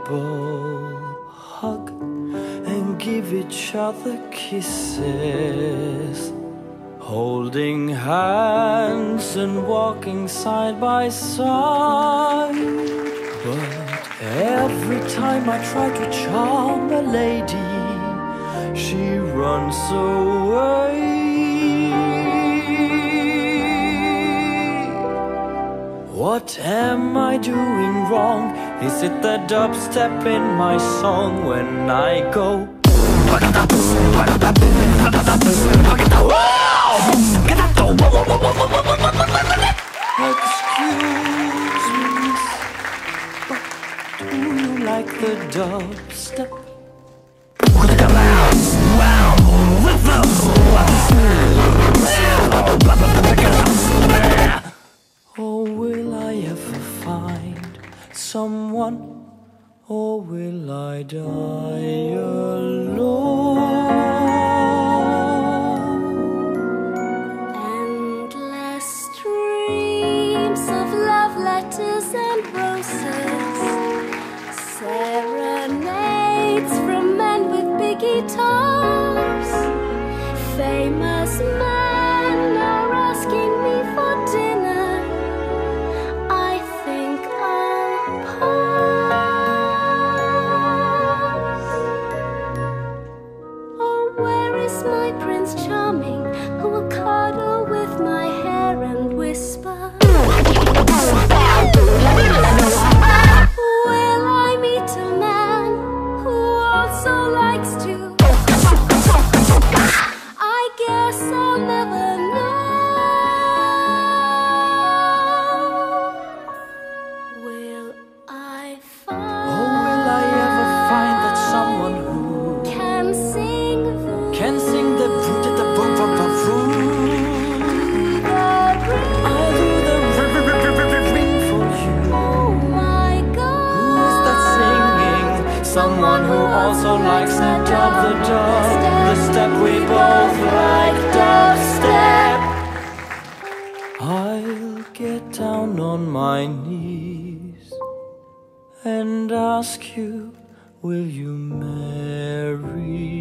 bowl, hug and give each other kisses, holding hands and walking side by side. But every time I try to charm a lady, she runs away. What am I doing wrong? Is it the dubstep in my song when I go? Excuse me, but do you like the dubstep? Or will I ever find someone, or will I die alone? Endless streams of love letters and roses, serenades from men with big guitars. Famous men are asking me for dinner. I think I'll pass. Oh, where is my Prince Charming, who will cuddle with my hair and whisper? Will I meet a man who also likes to? I guess I'll never know. Will I find? Or will I ever find that someone who can sing the I'll do the ring for you. Oh my God! Who is that singing? Someone who also likes the dub, the step we both like, dubstep. I'll get down on my knees and ask you, will you marry